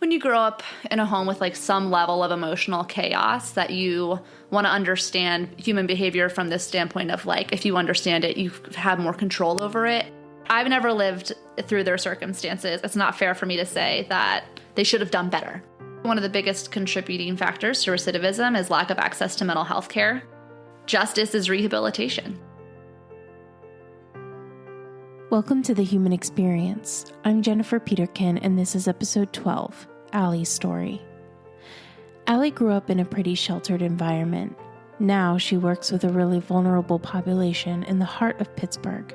when you grow up in a home with like some level of emotional chaos that you want to understand human behavior from this standpoint of like, if you understand it, you have more control over it. I've never lived through their circumstances. It's not fair for me to say that they should have done better. One of the biggest contributing factors to recidivism is lack of access to mental health care. Justice is rehabilitation. Welcome to The Human Experience. I'm Jennifer Peterkin, and this is episode 12, Alli's story. Alli grew up in a pretty sheltered environment. Now she works with a really vulnerable population in the heart of Pittsburgh.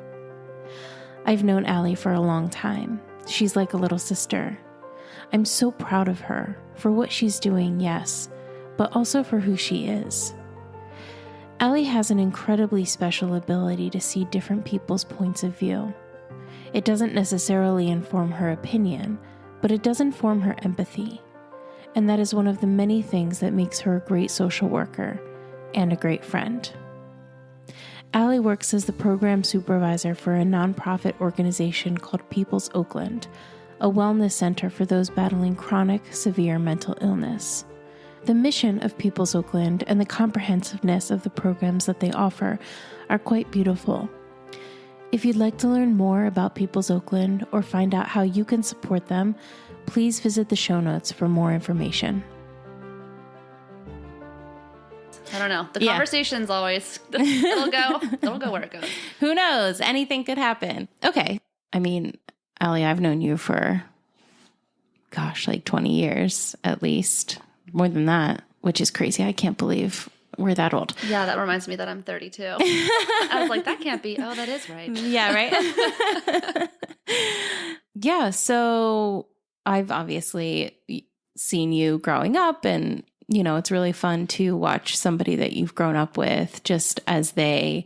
I've known Alli for a long time. She's like a little sister. I'm so proud of her for what she's doing, yes, but also for who she is. Alli has an incredibly special ability to see different people's points of view. It doesn't necessarily inform her opinion, but it does inform her empathy. And that is one of the many things that makes her a great social worker and a great friend. Alli works as the program supervisor for a nonprofit organization called Oakland, a wellness center for those battling chronic, severe mental illness. The mission of People's Oakland and the comprehensiveness of the programs that they offer are quite beautiful. If you'd like to learn more about People's Oakland or find out how you can support them, please visit the show notes for more information. I don't know. The conversation's always, it'll go where it goes. Who knows? Anything could happen. Okay. I mean, Alli, I've known you for, like 20 years at least. More than that, which is crazy. I can't believe we're that old. Yeah, that reminds me that I'm 32. I was like, that can't be. Oh, that is right. Yeah, right? Yeah, so I've obviously seen you growing up, and, it's really fun to watch somebody that you've grown up with just as they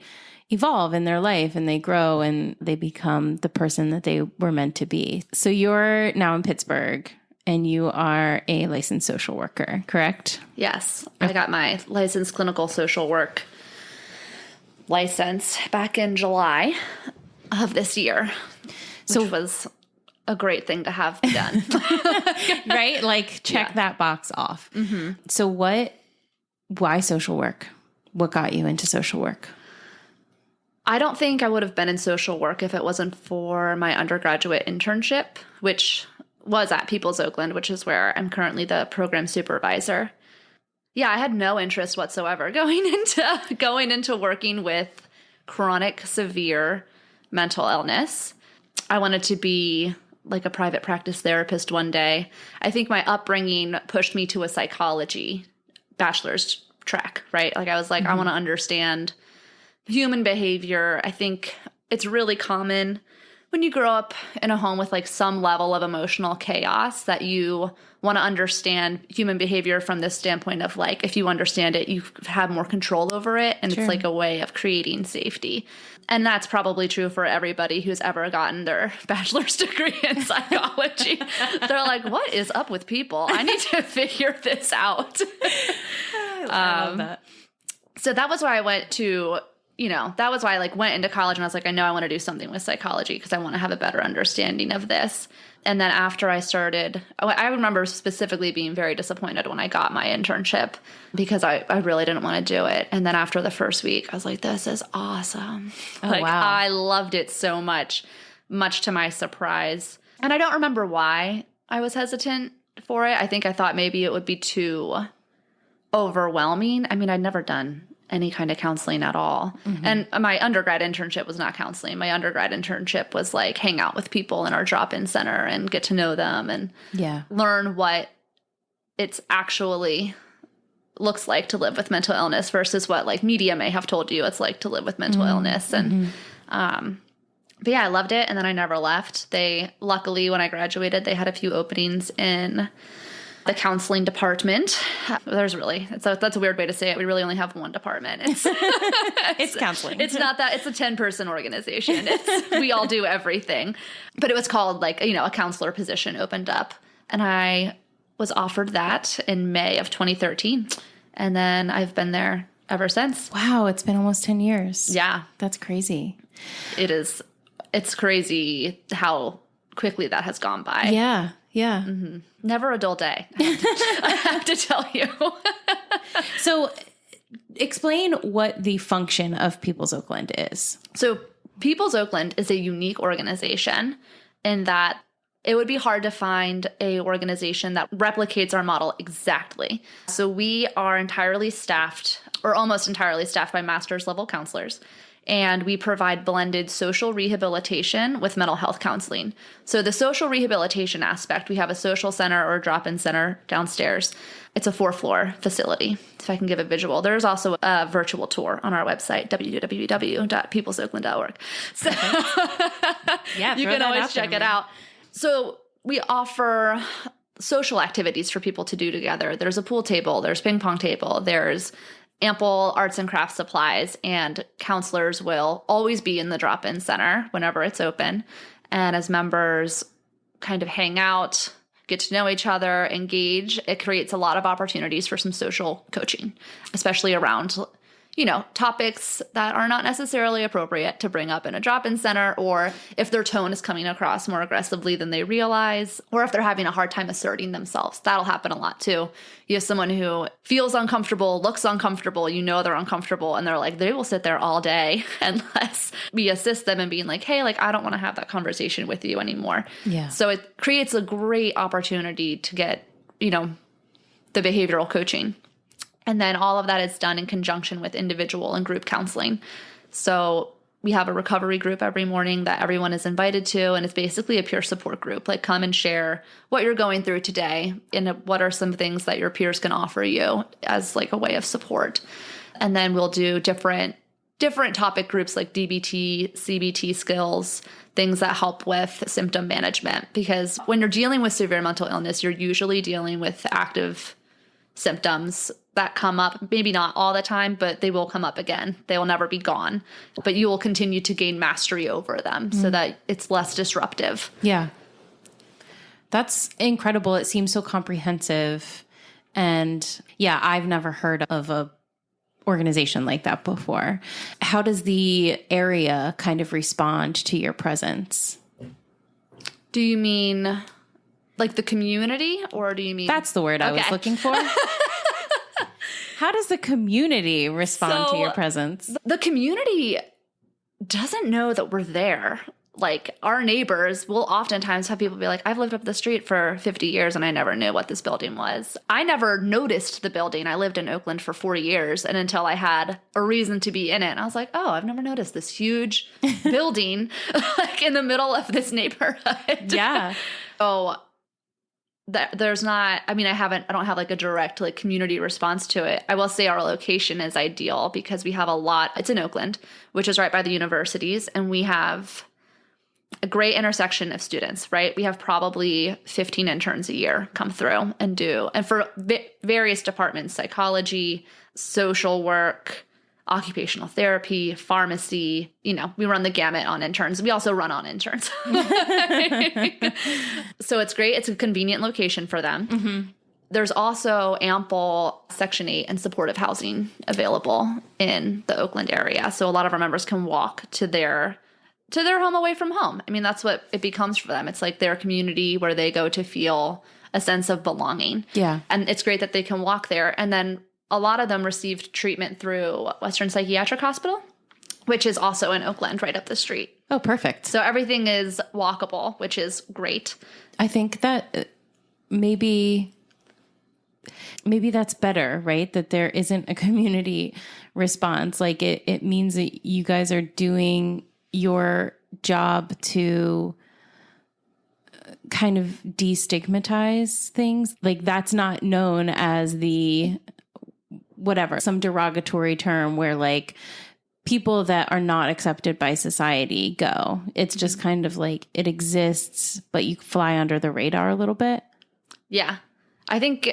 evolve in their life and they grow and they become the person that they were meant to be. So you're now in Pittsburgh. And you are a licensed social worker, correct? Yes. I got my licensed clinical social work license back in July of this year, which was a great thing to have done. Right? Like, check that box off. Mm-hmm. So why social work? What got you into social work? I don't think I would have been in social work if it wasn't for my undergraduate internship, which was at People's Oakland, which is where I'm currently the program supervisor. Yeah, I had no interest whatsoever going into working with chronic, severe mental illness. I wanted to be like a private practice therapist one day. I think my upbringing pushed me to a psychology bachelor's track, right? Like I was like, mm-hmm. I want to understand human behavior. I think it's really common when you grow up in a home with like some level of emotional chaos that you want to understand human behavior from this standpoint of like, if you understand it, you have more control over it. And It's like a way of creating safety. And that's probably true for everybody who's ever gotten their bachelor's degree in psychology. They're like, what is up with people? I need to figure this out. I love that. So that was why I went to that was why I went into college and I was like, I know I want to do something with psychology because I want to have a better understanding of this. And then after I started, I remember specifically being very disappointed when I got my internship because I really didn't want to do it. And then after the first week, I was like, this is awesome. Oh, wow. I loved it so much, much to my surprise. And I don't remember why I was hesitant for it. I think I thought maybe it would be too overwhelming. I mean, I'd never done any kind of counseling at all. Mm-hmm. And my undergrad internship was not counseling. My undergrad internship was like hang out with people in our drop-in center and get to know them and learn what it's actually looks like to live with mental illness versus what like media may have told you it's like to live with mental illness. And, but yeah, I loved it. And then I never left. Luckily when I graduated, they had a few openings in the counseling department. That's a weird way to say it. We really only have one department. It's counseling. It's not that. It's a 10-person organization. We all do everything. But it was called a counselor position opened up. And I was offered that in May of 2013. And then I've been there ever since. Wow. It's been almost 10 years. Yeah. That's crazy. It is. It's crazy how quickly that has gone by. Yeah. Yeah. Never a dull day, I have to tell you. So explain what the function of People's Oakland is. So People's Oakland is a unique organization in that it would be hard to find a organization that replicates our model exactly. So we are entirely staffed, or almost entirely staffed, by master's level counselors. And we provide blended social rehabilitation with mental health counseling. So the social rehabilitation aspect, we have a social center or a drop-in center downstairs. It's a 4-floor facility, if I can give a visual. There's also a virtual tour on our website, www.peoplesoakland.org. So Yeah, you can always check it out. So we offer social activities for people to do together. There's a pool table, there's ping pong table, there's ample arts and crafts supplies, and counselors will always be in the drop-in center whenever it's open. And as members kind of hang out, get to know each other, engage, it creates a lot of opportunities for some social coaching, especially around, topics that are not necessarily appropriate to bring up in a drop-in center, or if their tone is coming across more aggressively than they realize, or if they're having a hard time asserting themselves. That'll happen a lot too. You have someone who feels uncomfortable, looks uncomfortable, they're uncomfortable, and they're like, they will sit there all day unless we assist them in being like, hey, I don't want to have that conversation with you anymore. Yeah. So it creates a great opportunity to get, the behavioral coaching. And then all of that is done in conjunction with individual and group counseling. So we have a recovery group every morning that everyone is invited to, and it's basically a peer support group. Come and share what you're going through today and what are some things that your peers can offer you as a way of support. And then we'll do different topic groups like DBT, CBT skills, things that help with symptom management. Because when you're dealing with severe mental illness, you're usually dealing with active symptoms that come up, maybe not all the time, but they will come up again. They will never be gone, but you will continue to gain mastery over them so that it's less disruptive. Yeah. That's incredible. It seems so comprehensive. And yeah, I've never heard of a organization like that before. How does the area kind of respond to your presence? Do you mean the community, or do you mean... That's the word I was looking for. How does the community respond to your presence? The community doesn't know that we're there. Our neighbors will oftentimes have people be like, I've lived up the street for 50 years and I never knew what this building was. I never noticed the building. I lived in Oakland for 4 years, and until I had a reason to be in it, and I was like, oh, I've never noticed this huge building in the middle of this neighborhood. Yeah. So there's not, I don't have a direct community response to it. I will say our location is ideal because we have a lot. It's in Oakland, which is right by the universities, and we have a great intersection of students, right? We have probably 15 interns a year come through and for various departments: psychology, social work, occupational therapy, pharmacy. We run the gamut on interns. We also run on interns. So it's great. It's a convenient location for them. Mm-hmm. There's also ample Section 8 and supportive housing available in the Oakland area. So a lot of our members can walk to their home away from home. That's what it becomes for them. It's their community where they go to feel a sense of belonging. Yeah. And it's great that they can walk there. And then a lot of them received treatment through Western Psychiatric Hospital, which is also in Oakland, right up the street. Oh, perfect. So everything is walkable, which is great. I think that maybe that's better, right? That there isn't a community response. It means that you guys are doing your job to kind of destigmatize things. That's not known as some derogatory term where people that are not accepted by society go. It's just kind of it exists, but you fly under the radar a little bit. Yeah. I think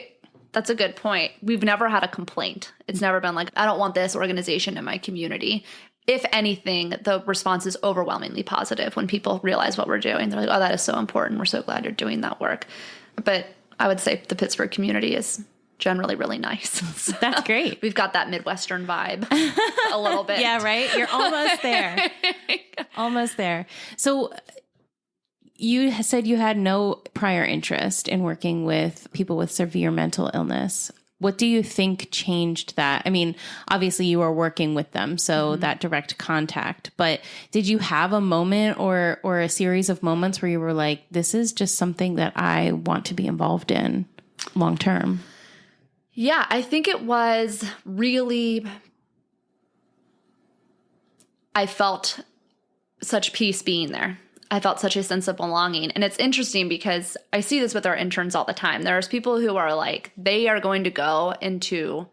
that's a good point. We've never had a complaint. It's never been I don't want this organization in my community. If anything, the response is overwhelmingly positive when people realize what we're doing. They're like, oh, that is so important. We're so glad you're doing that work. But I would say the Pittsburgh community is generally really nice. So that's great. We've got that Midwestern vibe a little bit. Yeah, right? You're almost there. Almost there. So You said you had no prior interest in working with people with severe mental illness. What do you think changed that? I mean, obviously you were working with them, so that direct contact, but did you have a moment or a series of moments where you were like, this is just something that I want to be involved in long term? Yeah, I think it was really, I felt such peace being there. I felt such a sense of belonging. And it's interesting because I see this with our interns all the time. There's people who are like, they are going to go into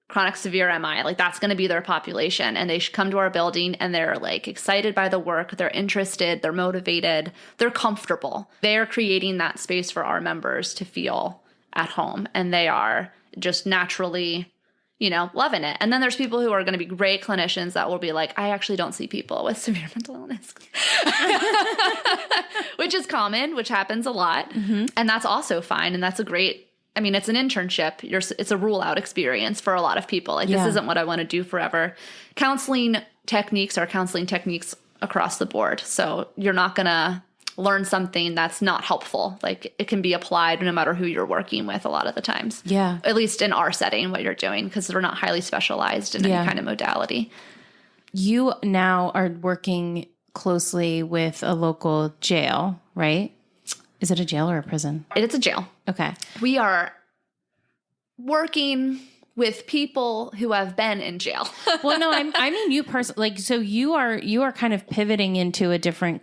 chronic severe MI. Like that's going to be their population. And they should come to our building and they're like excited by the work. They're interested. They're motivated. They're comfortable. They are creating that space for our members to feel at home. And they are just naturally, loving it. And then there's people who are going to be great clinicians that will be like, I actually don't see people with severe mental illness, which is common, which happens a lot. And that's also fine. And that's a great, it's an internship. It's a rule out experience for a lot of people. Like this isn't what I want to do forever. Counseling techniques are counseling techniques across the board. So you're not going to learn something that's not helpful. Like it can be applied no matter who you're working with a lot of the times. Yeah. At least in our setting, what you're doing, because we're not highly specialized in any kind of modality. You now are working closely with a local jail, right? Is it a jail or a prison? It's a jail. Okay. We are working with people who have been in jail. Well, no, I mean you personally. Like, so you are kind of pivoting into a different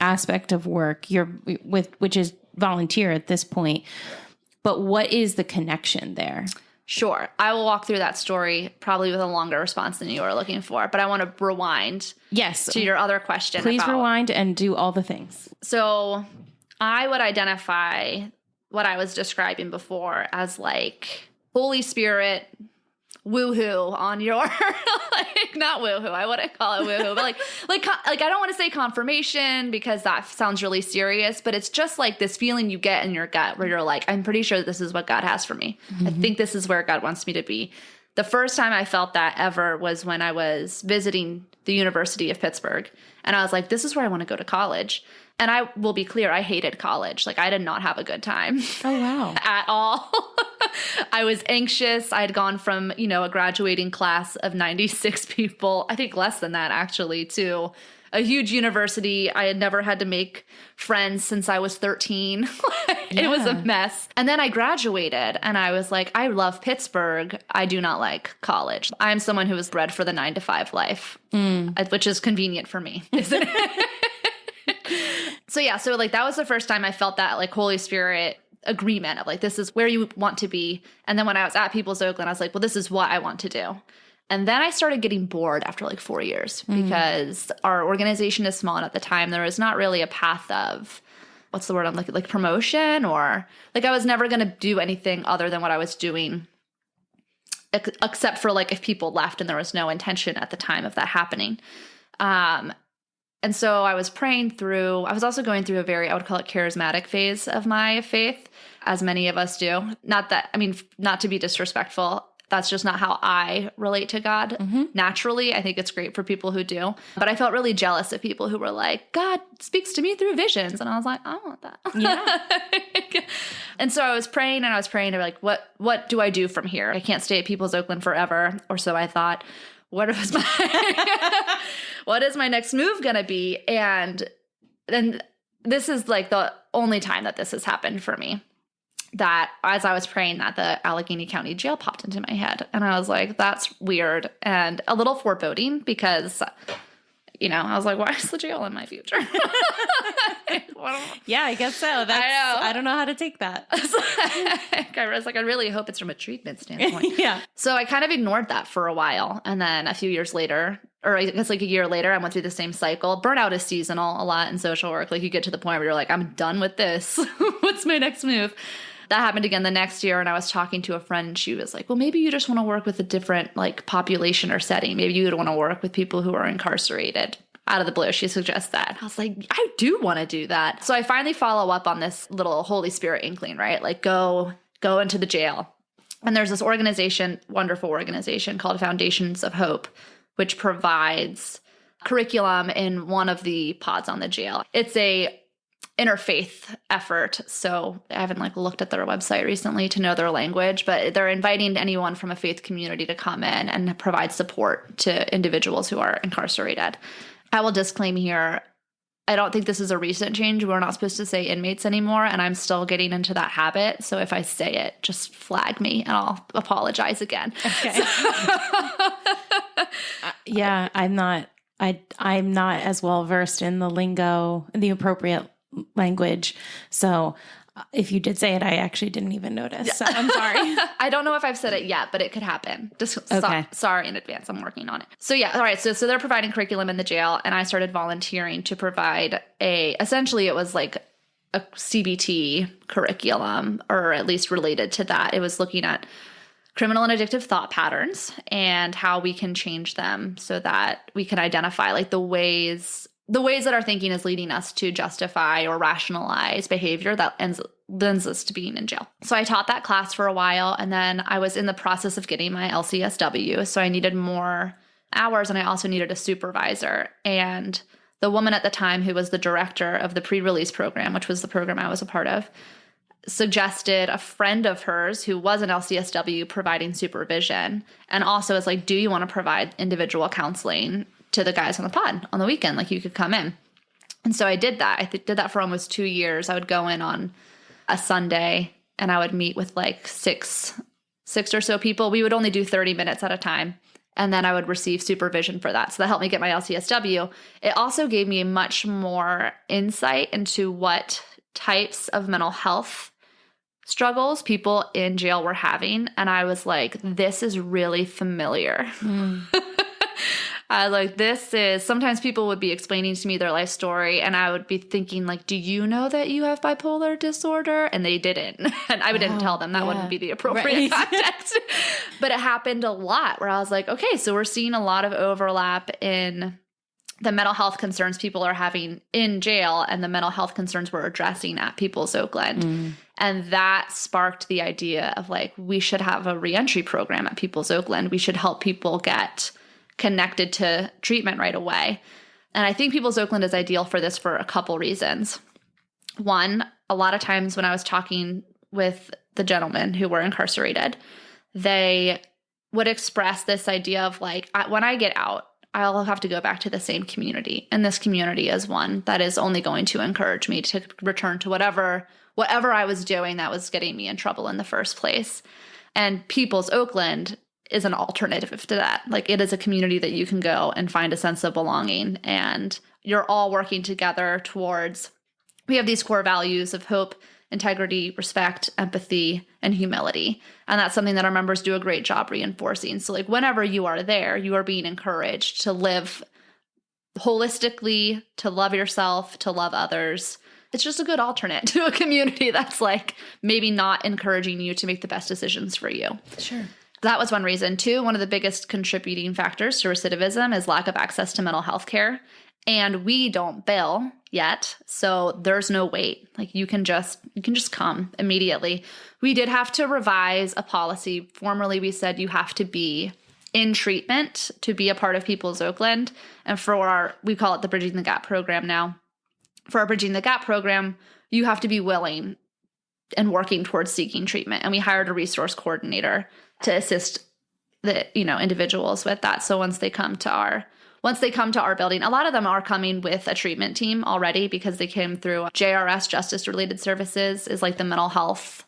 aspect of work which is volunteer at this point. But what is the connection there? Sure. I will walk through that story probably with a longer response than you are looking for, but I want to rewind to your other question. Please rewind and do all the things. So I would identify what I was describing before as like Holy Spirit woohoo on your like not woohoo, I wouldn't call it woohoo, but like I don't want to say confirmation because that sounds really serious, but it's just like this feeling you get in your gut where you're like, I'm pretty sure this is what God has for me. I think this is where God wants me to be. The first time I felt that ever was when I was visiting the University of Pittsburgh, and I was like, this is where I want to go to college. And I will be clear, I hated college. Like I did not have a good time. Oh, wow. At all. I was anxious. I had gone from, a graduating class of 96 people, I think less than that actually, to a huge university. I had never had to make friends since I was 13. It was a mess. And then I graduated and I was like, I love Pittsburgh. I do not like college. I'm someone who was bred for the 9-to-5 life, which is convenient for me, isn't it? So like that was the first time I felt that like Holy Spirit agreement of like, this is where you want to be. And then when I was at People's Oakland, I was like, well, this is what I want to do. And then I started getting bored after like 4 years because our organization is small. And at the time there was not really a path of, what's the word I'm looking, like promotion, or like I was never going to do anything other than what I was doing, except for like if people left, and there was no intention at the time of that happening. And so I was praying through, I was also going through a very, I would call it charismatic phase of my faith, as many of us do. Not to be disrespectful, that's just not how I relate to God naturally. I think it's great for people who do. But I felt really jealous of people who were like, God speaks to me through visions. And I was like, I want that. Yeah. And so I was praying and like, what do I do from here? I can't stay at People's Oakland forever. Or so I thought. What is my next move going to be? And then this is like the only time that this has happened for me, that as I was praying that, the Allegheny County Jail popped into my head. And I was like, that's weird and a little foreboding because, I was like, why is the jail in my future? Yeah, I guess so. I don't know how to take that. I was like, I really hope it's from a treatment standpoint. Yeah. So I kind of ignored that for a while. And then a few years later, or I guess like a year later, I went through the same cycle. Burnout is seasonal a lot in social work. Like you get to the point where you're like, I'm done with this. What's my next move? That happened again the next year, and I was talking to a friend, and she was like, well, maybe you just want to work with a different like population or setting. Maybe you would want to work with people who are incarcerated. Out of the blue, she suggests that. I was like, I do want to do that. So I finally follow up on this little Holy Spirit inkling, right? Like go into the jail. And there's this organization, wonderful organization called Foundations of Hope, which provides curriculum in one of the pods on the jail. It's a interfaith effort. So I haven't like looked at their website recently to know their language, but they're inviting anyone from a faith community to come in and provide support to individuals who are incarcerated. I will disclaim here, I don't think this is a recent change. We're not supposed to say inmates anymore, and I'm still getting into that habit. So if I say it, just flag me and I'll apologize again. Okay. Yeah, I'm not as well versed in the lingo, the appropriate language. So if you did say it, I actually didn't even notice. So I'm sorry. I don't know if I've said it yet, but it could happen. Just Okay. sorry in advance. I'm working on it. So yeah, all right. So they're providing curriculum in the jail, and I started volunteering to provide essentially it was like a CBT curriculum, or at least related to that. It was looking at criminal and addictive thought patterns and how we can change them so that we can identify like the ways that our thinking is leading us to justify or rationalize behavior that lends us to being in jail. So I taught that class for a while, and then I was in the process of getting my LCSW. So I needed more hours, and I also needed a supervisor. And the woman at the time who was the director of the pre-release program, which was the program I was a part of, suggested a friend of hers who was an LCSW providing supervision, and also is like, do you want to provide individual counseling to the guys on the pod on the weekend? Like, you could come in. And so I did that. I did that for almost 2 years. I would go in on a Sunday, and I would meet with like six or so people. We would only do 30 minutes at a time. And then I would receive supervision for that. So that helped me get my LCSW. It also gave me much more insight into what types of mental health struggles people in jail were having. And I was like, this is really familiar. Sometimes people would be explaining to me their life story, and I would be thinking like, do you know that you have bipolar disorder? And they didn't. And I didn't tell them. That wouldn't be the appropriate context. But it happened a lot where I was like, okay, so we're seeing a lot of overlap in the mental health concerns people are having in jail and the mental health concerns we're addressing at People's Oakland. And that sparked the idea of like, we should have a reentry program at People's Oakland. We should help people get connected to treatment right away. And I think People's Oakland is ideal for this for a couple reasons. One, a lot of times when I was talking with the gentlemen who were incarcerated, they would express this idea of like, when I get out, I'll have to go back to the same community. And this community is one that is only going to encourage me to return to whatever I was doing that was getting me in trouble in the first place. And People's Oakland is an alternative to that. Like, it is a community that you can go and find a sense of belonging, and you're all working together towards, we have these core values of hope, integrity, respect, empathy, and humility. And that's something that our members do a great job reinforcing. So like, whenever you are there, you are being encouraged to live holistically, to love yourself, to love others. It's just a good alternate to a community that's like maybe not encouraging you to make the best decisions for you. Sure. That was one reason. Two, one of the biggest contributing factors to recidivism is lack of access to mental health care. And we don't bill yet, so there's no wait. Like, you can just come immediately. We did have to revise a policy. Formerly, we said you have to be in treatment to be a part of People's Oakland. And we call it the Bridging the Gap program now. For our Bridging the Gap program, you have to be willing and working towards seeking treatment. And we hired a resource coordinator to assist the individuals with that. So once they come to our building, a lot of them are coming with a treatment team already because they came through JRS, Justice Related Services, is like the mental health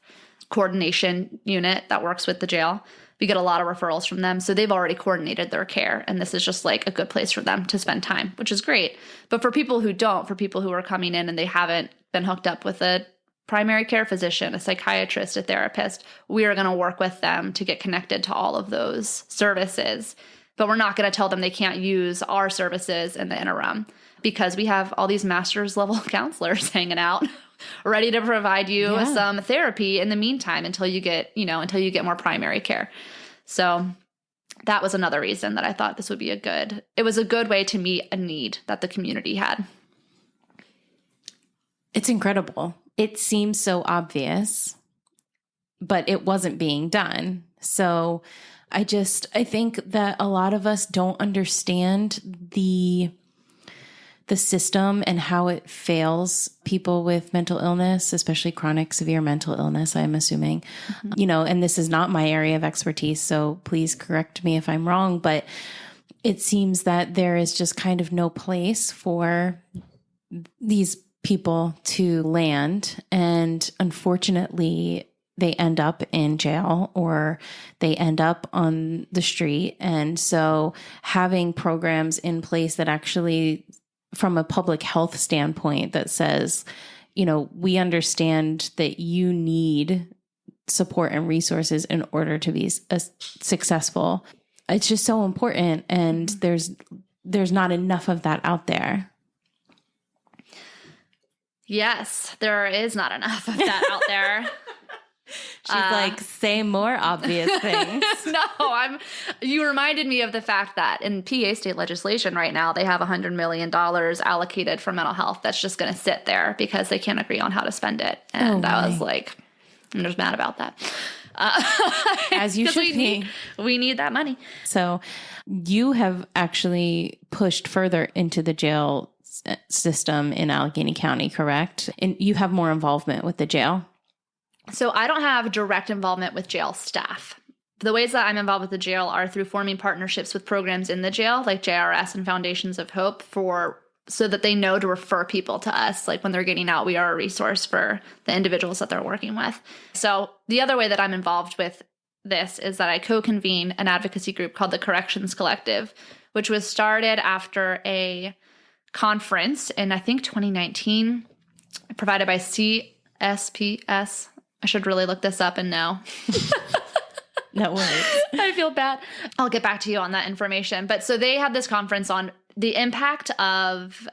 coordination unit that works with the jail. We get a lot of referrals from them. So they've already coordinated their care. And this is just like a good place for them to spend time, which is great. But for people who don't, for people who are coming in and they haven't been hooked up with a primary care physician, a psychiatrist, a therapist, we are going to work with them to get connected to all of those services. But we're not going to tell them they can't use our services in the interim, because we have all these master's level counselors hanging out ready to provide you some therapy in the meantime until you get more primary care. So that was another reason that I thought this would be it was a good way to meet a need that the community had. It's incredible. It seems so obvious, but it wasn't being done. So I think that a lot of us don't understand the the system and how it fails people with mental illness, especially chronic severe mental illness, I'm assuming, and this is not my area of expertise, so please correct me if I'm wrong, but it seems that there is just kind of no place for these people to land. And unfortunately, they end up in jail or they end up on the street. And so having programs in place that actually, from a public health standpoint, that says, we understand that you need support and resources in order to be successful. It's just so important. And there's not enough of that out there. Yes, there is not enough of that out there. She's like, say more obvious things. No, you reminded me of the fact that in PA state legislation right now, they have $100 million allocated for mental health that's just going to sit there because they can't agree on how to spend it. And I was like, I'm just mad about that. As you should be. We need that money. So you have actually pushed further into the jail system in Allegheny County, correct? And you have more involvement with the jail? So I don't have direct involvement with jail staff. The ways that I'm involved with the jail are through forming partnerships with programs in the jail, like JRS and Foundations of Hope, so that they know to refer people to us. Like when they're getting out, we are a resource for the individuals that they're working with. So the other way that I'm involved with this is that I co-convene an advocacy group called the Corrections Collective, which was started after a conference in, I think, 2019, provided by CSPS. I should really look this up and know. No worries. I feel bad. I'll get back to you on that information. But so they had this conference on the impact of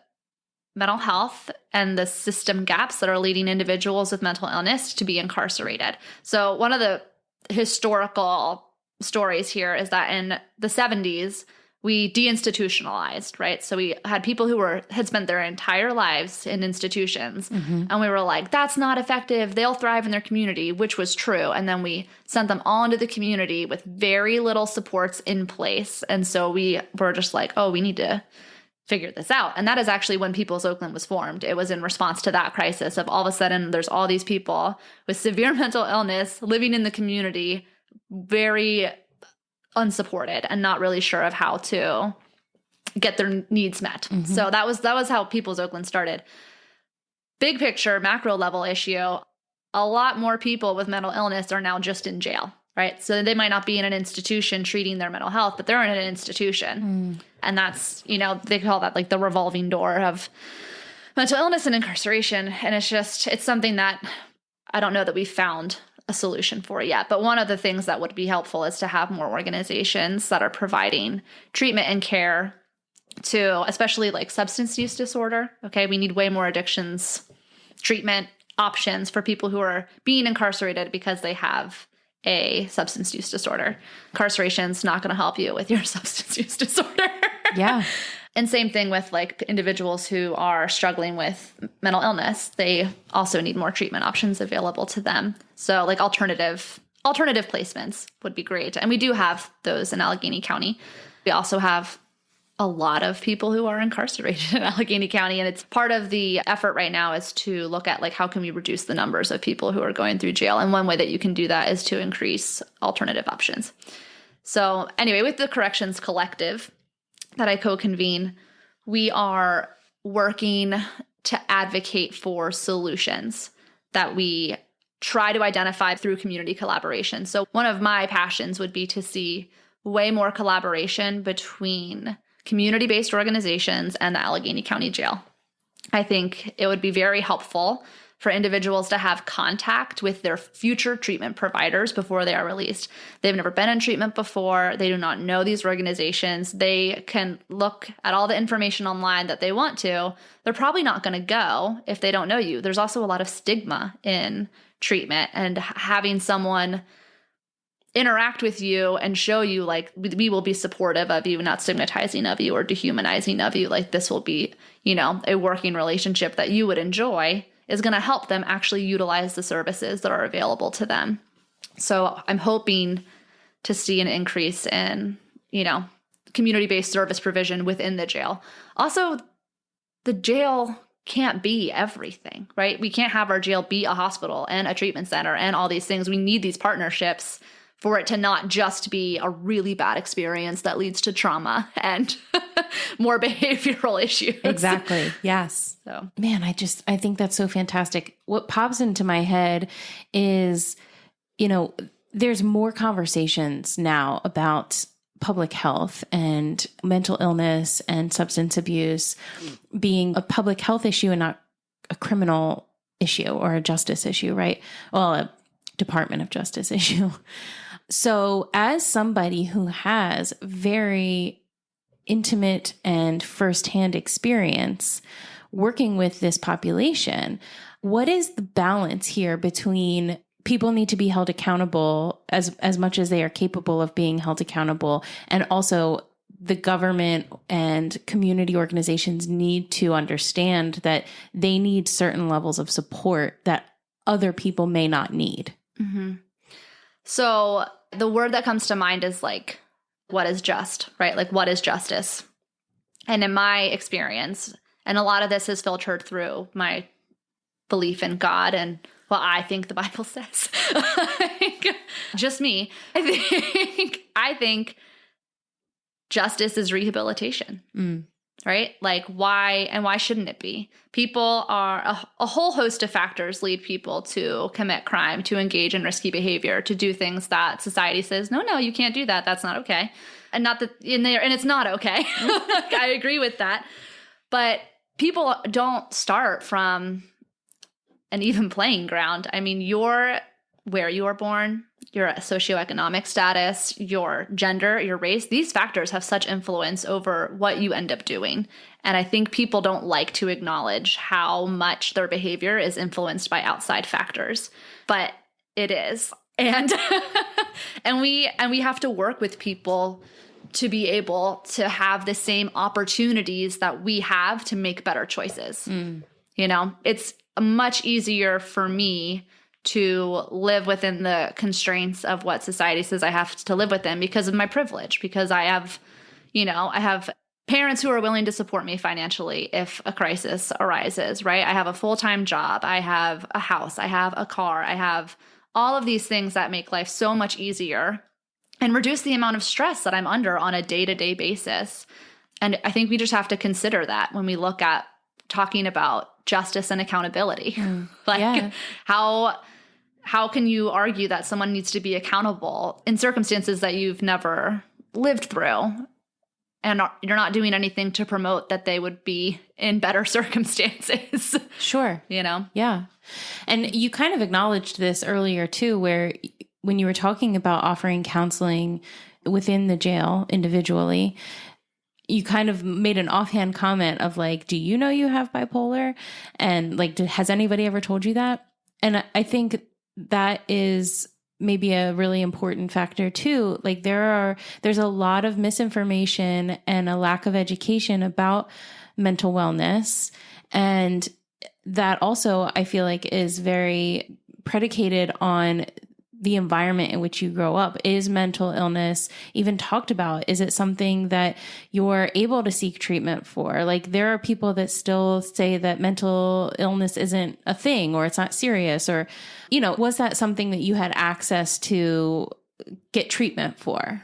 mental health and the system gaps that are leading individuals with mental illness to be incarcerated. So one of the historical stories here is that in the 70s, we deinstitutionalized, right? So we had people who had spent their entire lives in institutions, and we were like, that's not effective. They'll thrive in their community, which was true. And then we sent them all into the community with very little supports in place. And so we were just like, oh, we need to figure this out. And that is actually when People's Oakland was formed. It was in response to that crisis of all of a sudden there's all these people with severe mental illness living in the community, very unsupported and not really sure of how to get their needs met. So that was how People's Oakland started. Big picture, macro level issue, a lot more people with mental illness are now just in jail, right? So they might not be in an institution treating their mental health, but they're in an institution. And that's, they call that like the revolving door of mental illness and incarceration. And it's something that I don't know that we found a solution for yet. But one of the things that would be helpful is to have more organizations that are providing treatment and care to especially like substance use disorder. Okay, we need way more addictions treatment options for people who are being incarcerated because they have a substance use disorder. Incarceration's not going to help you with your substance use disorder. Yeah. And same thing with like individuals who are struggling with mental illness. They also need more treatment options available to them. So like alternative placements would be great. And we do have those in Allegheny County. We also have a lot of people who are incarcerated in Allegheny County. And it's part of the effort right now is to look at like how can we reduce the numbers of people who are going through jail. And one way that you can do that is to increase alternative options. So anyway, with the Corrections Collective that I co-convene, we are working to advocate for solutions that we try to identify through community collaboration. So one of my passions would be to see way more collaboration between community-based organizations and the Allegheny County Jail. I think it would be very helpful for individuals to have contact with their future treatment providers before they are released. They've never been in treatment before. They do not know these organizations. They can look at all the information online that they want to. They're probably not going to go if they don't know you. There's also a lot of stigma in treatment, and having someone interact with you and show you like we will be supportive of you, not stigmatizing of you or dehumanizing of you. Like this will be, a working relationship that you would enjoy is going to help them actually utilize the services that are available to them. So I'm hoping to see an increase in, community-based service provision within the jail. Also, the jail can't be everything, right? We can't have our jail be a hospital and a treatment center and all these things. We need these partnerships for it to not just be a really bad experience that leads to trauma and more behavioral issues. Exactly. Yes. So, man, I think that's so fantastic. What pops into my head is, there's more conversations now about public health and mental illness and substance abuse being a public health issue and not a criminal issue or a justice issue, right? Well, a Department of Justice issue. So as somebody who has very intimate and firsthand experience working with this population, what is the balance here between people need to be held accountable as much as they are capable of being held accountable, and also the government and community organizations need to understand that they need certain levels of support that other people may not need? Mm-hmm. So the word that comes to mind is like, what is just, right? Like, what is justice? And in my experience, and a lot of this is filtered through my belief in God and what I think the Bible says. Just me. I think justice is rehabilitation. Right? Like, why shouldn't it be? People are a whole host of factors lead people to commit crime, to engage in risky behavior, to do things that society says, no, you can't do that. That's not okay. And not that in there, and it's not okay. I agree with that. But people don't start from an even playing ground. I mean, where you were born, your socioeconomic status, your gender, your race, these factors have such influence over what you end up doing. And I think people don't like to acknowledge how much their behavior is influenced by outside factors, but it is. And and we have to work with people to be able to have the same opportunities that we have to make better choices. It's much easier for me to live within the constraints of what society says I have to live within because of my privilege, because I have parents who are willing to support me financially if a crisis arises, right? I have a full-time job. I have a house. I have a car. I have all of these things that make life so much easier and reduce the amount of stress that I'm under on a day-to-day basis. And I think we just have to consider that when we look at talking about justice and accountability. How can you argue that someone needs to be accountable in circumstances that you've never lived through, and you're not doing anything to promote that they would be in better circumstances? Sure. Yeah. And you kind of acknowledged this earlier too, where when you were talking about offering counseling within the jail individually, you kind of made an offhand comment of like, do you know you have bipolar? And like, has anybody ever told you that? And I think that is maybe a really important factor too. Like there's a lot of misinformation and a lack of education about mental wellness. And that also, I feel like, is very predicated on the environment in which you grow up. Is mental illness even talked about? Is it something that you're able to seek treatment for? Like, there are people that still say that mental illness isn't a thing, or it's not serious, or, was that something that you had access to get treatment for?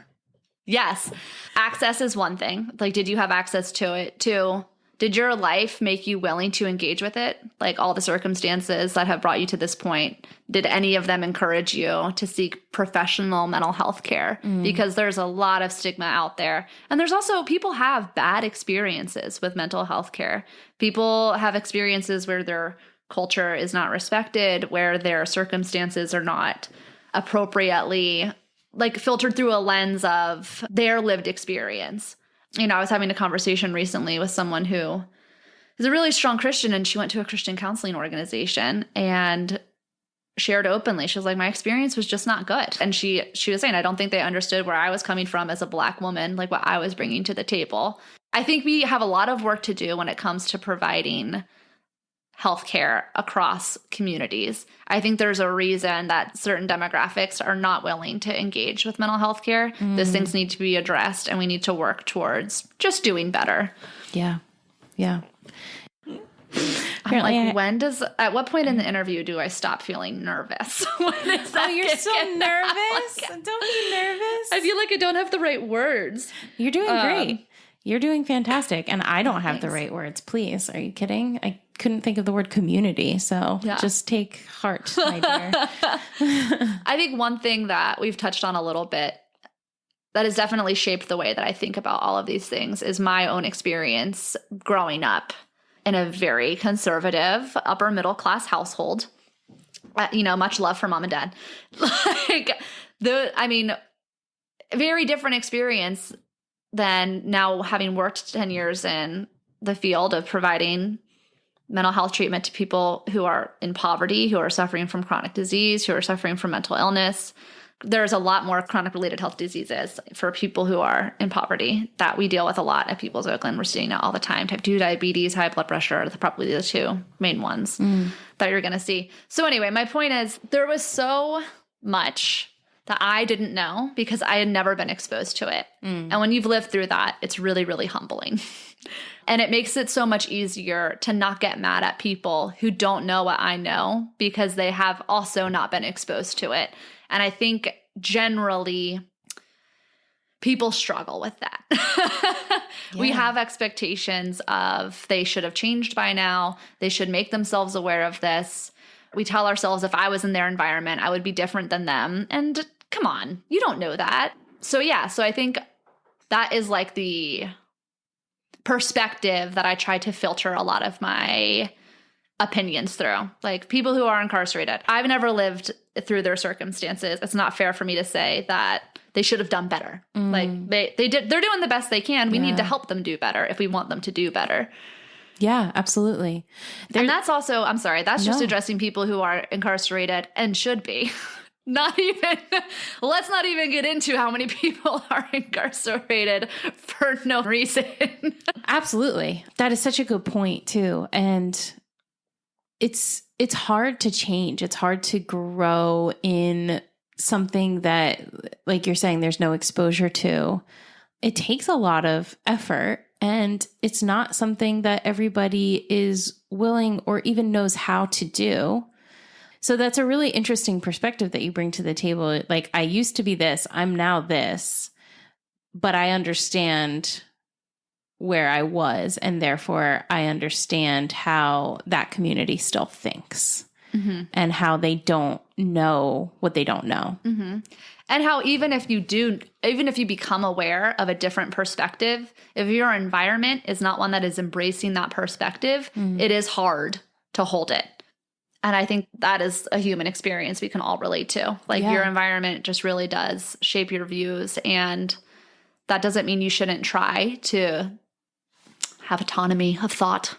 Yes. Access is one thing. Like, did you have access to it too? Did your life make you willing to engage with it? Like, all the circumstances that have brought you to this point, did any of them encourage you to seek professional mental health care? Because there's a lot of stigma out there. And there's also, people have bad experiences with mental health care. People have experiences where their culture is not respected, where their circumstances are not appropriately filtered through a lens of their lived experience. I was having a conversation recently with someone who is a really strong Christian, and she went to a Christian counseling organization and shared openly. She was like, my experience was just not good. And she was saying, I don't think they understood where I was coming from as a Black woman, like what I was bringing to the table. I think we have a lot of work to do when it comes to providing healthcare across communities. I think there's a reason that certain demographics are not willing to engage with mental health care. Those things need to be addressed, and we need to work towards just doing better. Yeah. Yeah. I'm like, at what point in the interview do I stop feeling nervous? You're so nervous? Don't be nervous. I feel like I don't have the right words. You're doing great. You're doing fantastic. And I don't have thanks. the right words. Please. Are you kidding? I couldn't think of the word community. So just take heart, my dear. I think one thing that we've touched on a little bit that has definitely shaped the way that I think about all of these things is my own experience growing up in a very conservative upper middle class household. Much love for mom and dad. Very different experience than now having worked 10 years in the field of providing mental health treatment to people who are in poverty, who are suffering from chronic disease, who are suffering from mental illness. There's a lot more chronic related health diseases for people who are in poverty that we deal with a lot at People's Oakland. We're seeing it all the time. Type 2 diabetes, high blood pressure are probably the two main ones that you're going to see. So anyway, my point is there was so much that I didn't know because I had never been exposed to it. And when you've lived through that, it's really, really humbling. And it makes it so much easier to not get mad at people who don't know what I know because they have also not been exposed to it. And I think generally people struggle with that. We have expectations of they should have changed by now. They should make themselves aware of this. We tell ourselves if I was in their environment, I would be different than them. And come on, you don't know that. So I think that is like the perspective that I try to filter a lot of my opinions through. Like people who are incarcerated, I've never lived through their circumstances. It's not fair for me to say that they should have done better. Like they're doing the best they can. We need to help them do better if we want them to do better. Yeah, absolutely. And that's also, I'm sorry, that's just addressing people who are incarcerated and should be. Let's not even get into how many people are incarcerated for no reason. Absolutely. That is such a good point too. And it's hard to change. It's hard to grow in something that, like you're saying, there's no exposure to. It takes a lot of effort, and it's not something that everybody is willing or even knows how to do. So that's a really interesting perspective that you bring to the table. Like, I used to be this, I'm now this, but I understand where I was, and therefore I understand how that community still thinks and how they don't know what they don't know. And how even if you become aware of a different perspective, if your environment is not one that is embracing that perspective, it is hard to hold it. And I think that is a human experience we can all relate to. Like your environment just really does shape your views. And that doesn't mean you shouldn't try to have autonomy of thought.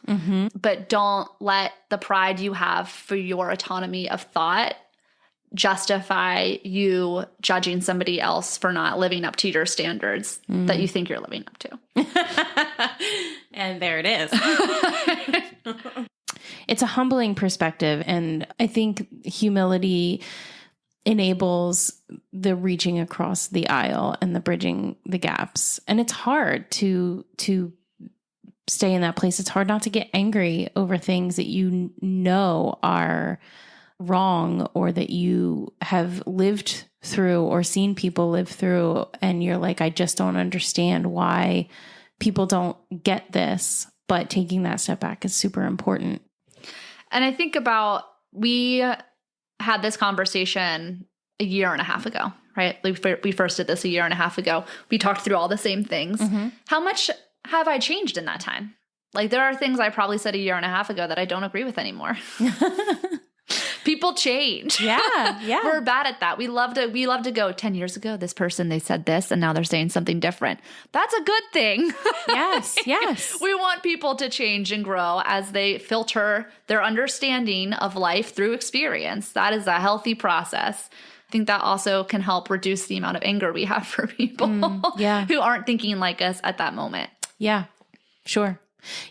But don't let the pride you have for your autonomy of thought justify you judging somebody else for not living up to your standards that you think you're living up to. And there it is. It's a humbling perspective. And I think humility enables the reaching across the aisle and the bridging the gaps. And it's hard to stay in that place. It's hard not to get angry over things that you know are wrong or that you have lived through or seen people live through. And you're like, I just don't understand why people don't get this. But taking that step back is super important. And I think about, we had this conversation a year and a half ago, right? We first did this a year and a half ago. We talked through all the same things. How much have I changed in that time? Like, there are things I probably said a year and a half ago that I don't agree with anymore. People change. Yeah. We're bad at that. We love to go 10 years ago, this person, they said this, and now they're saying something different. That's a good thing. Yes. We want people to change and grow as they filter their understanding of life through experience. That is a healthy process. I think that also can help reduce the amount of anger we have for people who aren't thinking like us at that moment. Yeah, sure.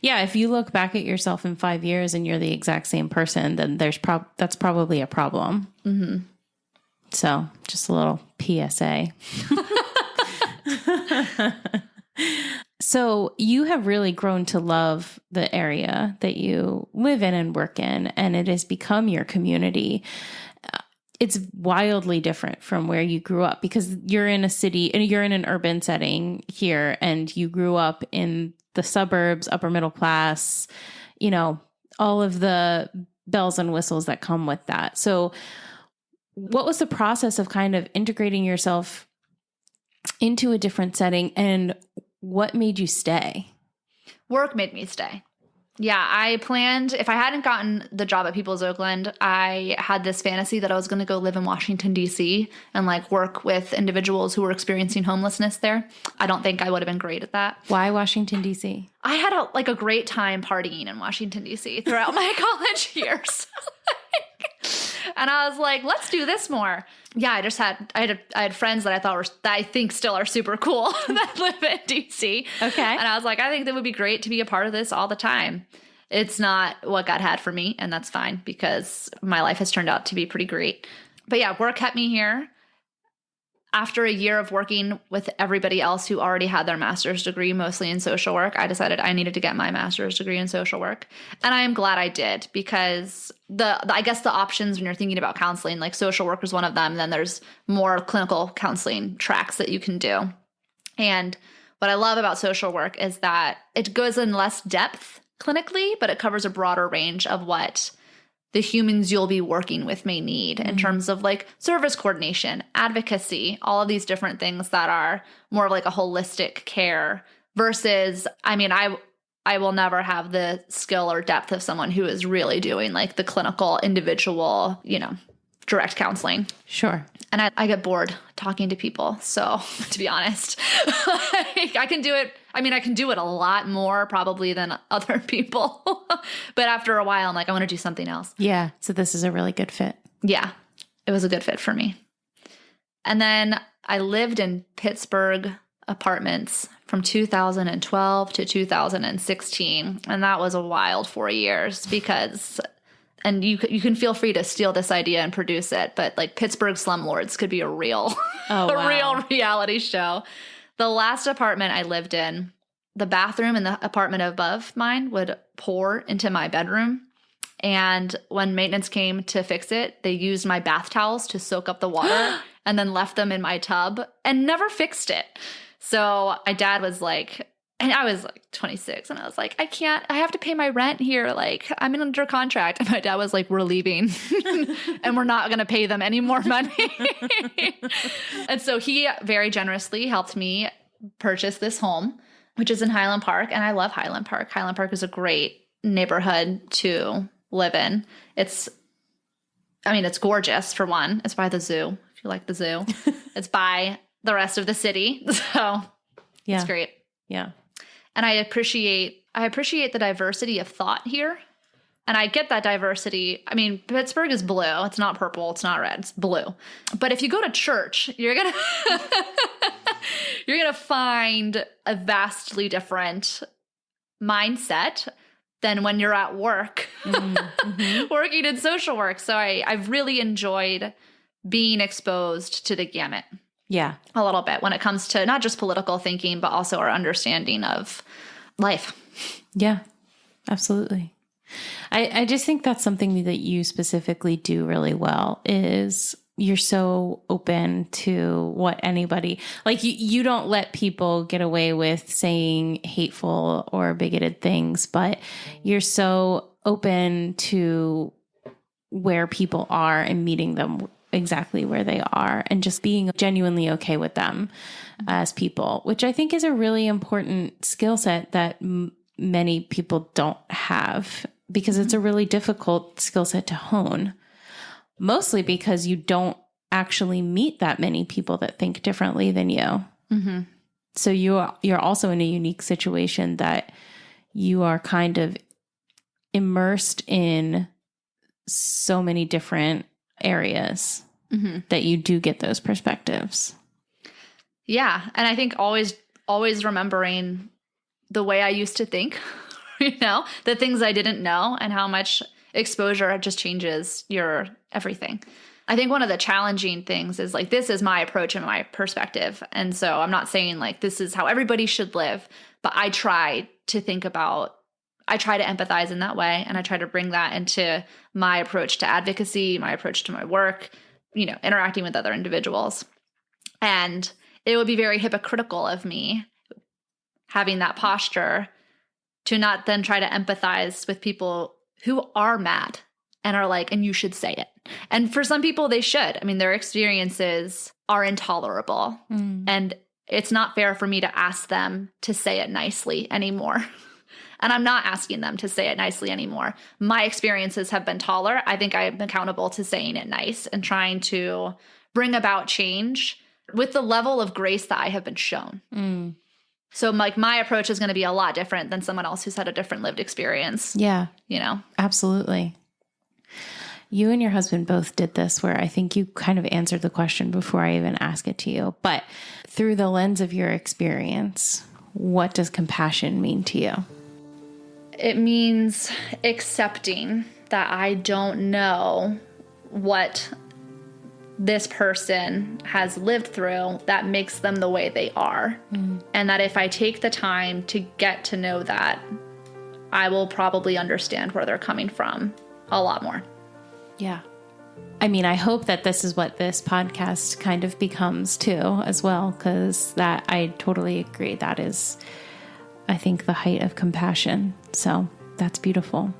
Yeah, if you look back at yourself in 5 years and you're the exact same person, then that's probably a problem. So just a little PSA. So you have really grown to love the area that you live in and work in, and it has become your community. It's wildly different from where you grew up because you're in a city and you're in an urban setting here, and you grew up in the suburbs, upper middle class, all of the bells and whistles that come with that. So what was the process of kind of integrating yourself into a different setting, and what made you stay? Work made me stay. Yeah, I planned, if I hadn't gotten the job at People's Oakland, I had this fantasy that I was going to go live in Washington, D.C. and work with individuals who were experiencing homelessness there. I don't think I would have been great at that. Why Washington, D.C.? I had a great time partying in Washington, D.C. throughout my college years. And I was like, let's do this more. Yeah, I had friends that I think still are super cool that live in DC. Okay. And I was like, I think that would be great to be a part of this all the time. It's not what God had for me, and that's fine because my life has turned out to be pretty great. But yeah, work kept me here. After a year of working with everybody else who already had their master's degree, mostly in social work, I decided I needed to get my master's degree in social work. And I am glad I did because I guess the options when you're thinking about counseling, social work is one of them. And then there's more clinical counseling tracks that you can do. And what I love about social work is that it goes in less depth clinically, but it covers a broader range of what the humans you'll be working with may need in terms of service coordination, advocacy, all of these different things that are more of a holistic care versus, I will never have the skill or depth of someone who is really doing the clinical individual, direct counseling. Sure. And I get bored talking to people. So to be honest, I can do it. I can do it a lot more probably than other people. But after a while, I'm I want to do something else. Yeah. So this is a really good fit. Yeah. It was a good fit for me. And then I lived in Pittsburgh apartments from 2012 to 2016. And that was a wild 4 years because... And you can feel free to steal this idea and produce it, but Pittsburgh slumlords could be a real, real reality show. The last apartment I lived in, the bathroom in the apartment above mine would pour into my bedroom. And when maintenance came to fix it, they used my bath towels to soak up the water and then left them in my tub and never fixed it. So my dad was and I was 26 and I was like, I have to pay my rent here. I'm under contract. And my dad was like, we're leaving and we're not going to pay them any more money. And so he very generously helped me purchase this home, which is in Highland Park. And I love Highland Park. Highland Park is a great neighborhood to live in. It's gorgeous for one. It's by the zoo. If you like the zoo, it's by the rest of the city. So yeah, it's great. Yeah. And I appreciate the diversity of thought here. And I get that diversity. Pittsburgh is blue. It's not purple. It's not red. It's blue. But if you go to church, you're going to find a vastly different mindset than when you're at work, working in social work. So I've really enjoyed being exposed to the gamut. Yeah. A little bit when it comes to not just political thinking, but also our understanding of life. Yeah, absolutely. I just think that's something that you specifically do really well is you're so open to what anybody, you don't let people get away with saying hateful or bigoted things, but you're so open to where people are and meeting them exactly where they are and just being genuinely okay with them as people, which I think is a really important skill set that many people don't have because it's a really difficult skill set to hone, mostly because you don't actually meet that many people that think differently than you. Mm-hmm. So you're also in a unique situation that you are kind of immersed in so many different areas that you do get those perspectives. Yeah. And I think always remembering the way I used to think, the things I didn't know and how much exposure just changes your everything. I think one of the challenging things is like, this is my approach and my perspective. And so I'm not saying like this is how everybody should live, but I try to empathize in that way. And I try to bring that into my approach to advocacy, my approach to my work, interacting with other individuals. And it would be very hypocritical of me having that posture to not then try to empathize with people who are mad and are like, and you should say it. And for some people, they should. I mean, their experiences are intolerable. And it's not fair for me to ask them to say it nicely anymore. And I'm not asking them to say it nicely anymore. My experiences have been taller. I think I'm accountable to saying it nice and trying to bring about change with the level of grace that I have been shown. So like my approach is going to be a lot different than someone else who's had a different lived experience. Yeah. Absolutely. You and your husband both did this where I think you kind of answered the question before I even ask it to you. But through the lens of your experience, what does compassion mean to you? It means accepting that I don't know what this person has lived through that makes them the way they are. And that if I take the time to get to know that, I will probably understand where they're coming from a lot more. Yeah. I mean, I hope that this is what this podcast kind of becomes too, as well, because that I totally agree. That is, I think, the height of compassion. So that's beautiful.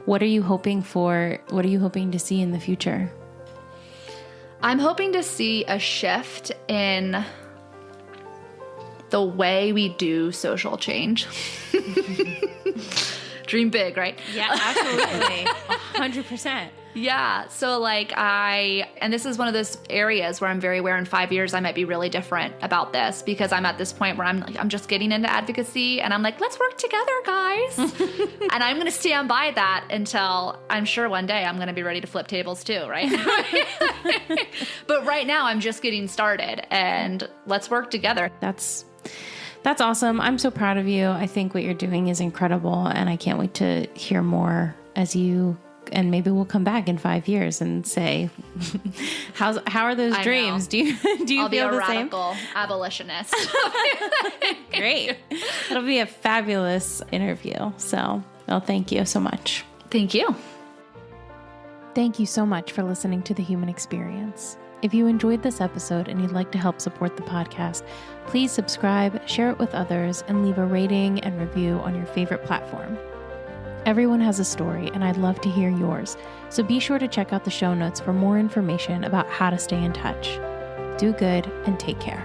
What are you hoping for? What are you hoping to see in the future? I'm hoping to see a shift in the way we do social change. Dream big, right? Yeah, absolutely. 100%. Yeah. So like and this is one of those areas where I'm very aware in 5 years I might be really different about this, because I'm at this point where I'm just getting into advocacy and I'm like, let's work together, guys. And I'm going to stand by that until I'm sure one day I'm going to be ready to flip tables too, right? But right now I'm just getting started, and let's work together. That's awesome. I'm so proud of you. I think what you're doing is incredible, and I can't wait to hear more as you. And maybe we'll come back in 5 years and say, how are those dreams? Do you I'll feel the same? I'll be a radical abolitionist. Great. That'll be a fabulous interview. So, well, thank you so much. Thank you. Thank you so much for listening to The Human Experience. If you enjoyed this episode and you'd like to help support the podcast, please subscribe, share it with others, and leave a rating and review on your favorite platform. Everyone has a story, and I'd love to hear yours, so be sure to check out the show notes for more information about how to stay in touch. Do good and take care.